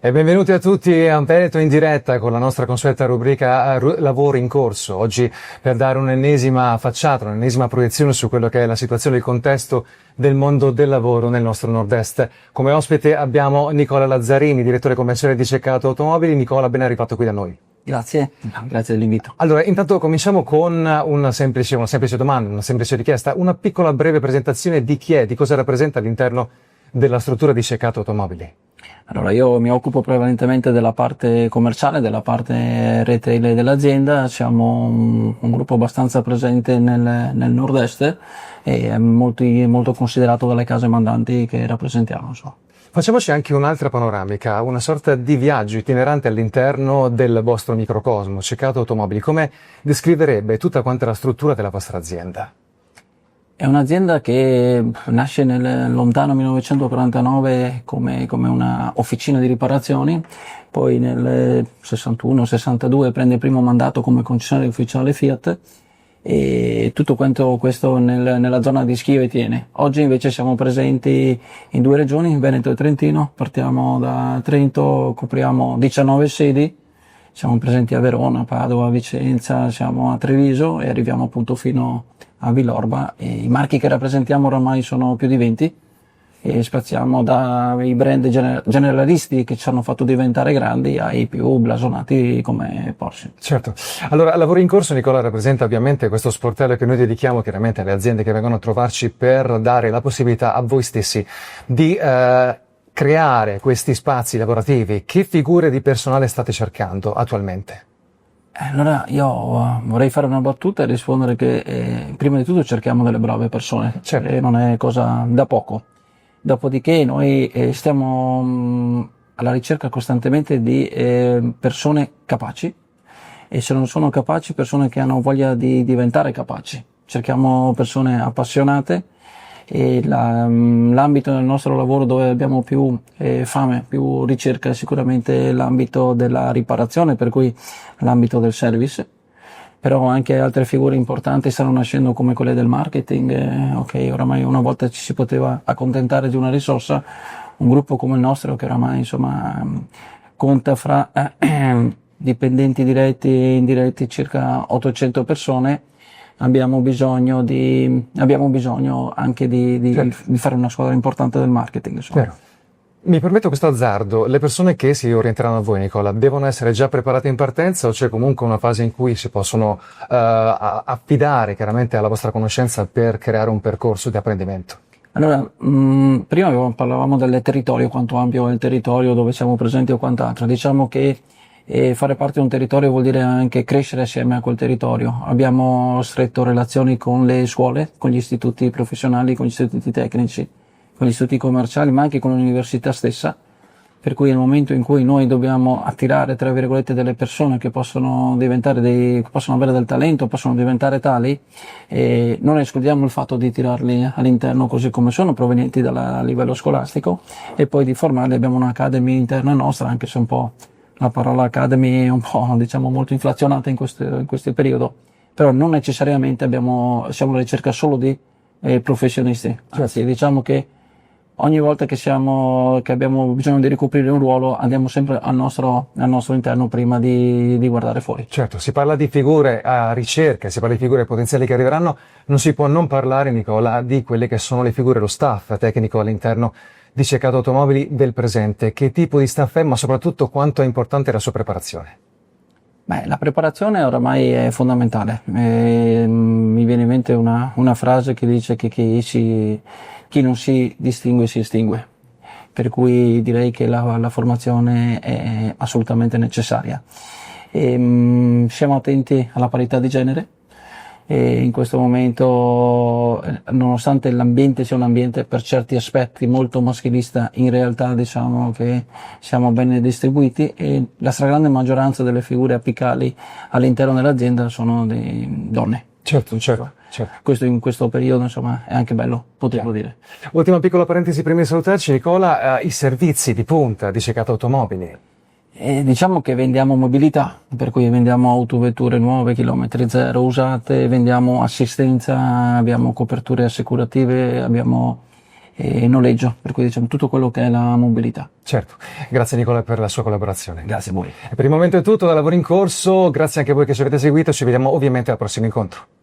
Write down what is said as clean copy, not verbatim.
E benvenuti a tutti a Veneto in diretta con la nostra consueta rubrica Lavori in corso. Oggi per dare un'ennesima facciata, un'ennesima proiezione su quello che è la situazione e il contesto del mondo del lavoro nel nostro nord-est. Come ospite abbiamo Nicola Lazzarini, direttore commerciale di Ceccato Automobili. Nicola, ben arrivato qui da noi. Grazie dell'invito. Allora, intanto cominciamo con una semplice domanda, una semplice richiesta, una piccola breve presentazione di chi è, di cosa rappresenta all'interno della struttura di Ceccato Automobili. Allora, io mi occupo prevalentemente della parte commerciale, della parte retail dell'azienda. Siamo un gruppo abbastanza presente nel nord-est e molto considerato dalle case mandanti che rappresentiamo. Facciamoci anche un'altra panoramica, una sorta di viaggio itinerante all'interno del vostro microcosmo, Ceccato Automobili. Come descriverebbe tutta quanta la struttura della vostra azienda? È un'azienda che nasce nel lontano 1949 come una officina di riparazioni, poi nel 61-62 prende il primo mandato come concessionario ufficiale Fiat e tutto quanto questo nella zona di Schio e Tiene. Oggi invece siamo presenti in 2 regioni, Veneto e Trentino. Partiamo da Trento, copriamo 19 sedi, siamo presenti a Verona, Padova, Vicenza, siamo a Treviso e arriviamo appunto fino a Villorba. E i marchi che rappresentiamo oramai sono più di 20 e spaziamo dai brand generalisti che ci hanno fatto diventare grandi ai più blasonati come Porsche. Certo. Allora, Lavori in corso, Nicola, rappresenta ovviamente questo sportello che noi dedichiamo chiaramente alle aziende che vengono a trovarci per dare la possibilità a voi stessi di creare questi spazi lavorativi. Che figure di personale state cercando attualmente? Allora io vorrei fare una battuta e rispondere che prima di tutto cerchiamo delle brave persone, certo. Non è cosa da poco. Dopodiché noi stiamo alla ricerca costantemente di persone capaci e se non sono capaci, persone che hanno voglia di diventare capaci. Cerchiamo persone appassionate e l'ambito del nostro lavoro dove abbiamo più fame, più ricerca è sicuramente l'ambito della riparazione, per cui l'ambito del service, però anche altre figure importanti stanno nascendo come quelle del marketing. Ok, oramai una volta ci si poteva accontentare di una risorsa, un gruppo come il nostro che oramai insomma conta fra dipendenti diretti e indiretti circa 800 persone. Abbiamo bisogno anche di fare una squadra importante del marketing. Mi permetto questo azzardo, le persone che si orienteranno a voi, Nicola, devono essere già preparate in partenza o c'è comunque una fase in cui si possono affidare chiaramente alla vostra conoscenza per creare un percorso di apprendimento? Allora, prima parlavamo del territorio, quanto ampio è il territorio, dove siamo presenti o quant'altro. Diciamo che fare parte di un territorio vuol dire anche crescere assieme a quel territorio. Abbiamo stretto relazioni con le scuole, con gli istituti professionali, con gli istituti tecnici, con gli istituti commerciali, ma anche con l'università stessa. Per cui nel momento in cui noi dobbiamo attirare, tra virgolette, delle persone che possono avere del talento, possono diventare tali, non escludiamo il fatto di tirarli all'interno così come sono, provenienti dal livello scolastico, e poi di formarli. Abbiamo un'academy interna nostra, anche se un po' la parola academy è un po', diciamo, molto inflazionata in questo periodo, però non necessariamente siamo alla ricerca solo di professionisti. Anzi, diciamo che ogni volta che abbiamo bisogno di ricoprire un ruolo, andiamo sempre al nostro interno prima di guardare fuori. Certo, si parla di figure a ricerca, si parla di figure potenziali che arriveranno, non si può non parlare, Nicola, di quelle che sono le figure, lo staff tecnico all'interno di Ceccato Automobili del presente. Che tipo di staff è, ma soprattutto quanto è importante la sua preparazione? La preparazione oramai è fondamentale. Mi viene in mente una frase che dice che chi non si distingue si estingue. Per cui direi che la formazione è assolutamente necessaria. Siamo attenti alla parità di genere. E in questo momento, nonostante l'ambiente sia un ambiente per certi aspetti molto maschilista, in realtà diciamo che siamo ben distribuiti e la stragrande maggioranza delle figure apicali all'interno dell'azienda sono di donne. Certo. Questo in questo periodo insomma è anche bello poterlo dire. Ultima piccola parentesi prima di salutarci, Nicola, i servizi di punta di Ceccato Automobili. Diciamo che vendiamo mobilità, per cui vendiamo autovetture nuove, chilometri zero, usate, vendiamo assistenza, abbiamo coperture assicurative, abbiamo noleggio, per cui diciamo tutto quello che è la mobilità. Certo, grazie Nicola per la sua collaborazione. Grazie a voi. E per il momento è tutto da Lavoro in Corso, grazie anche a voi che ci avete seguito, ci vediamo ovviamente al prossimo incontro.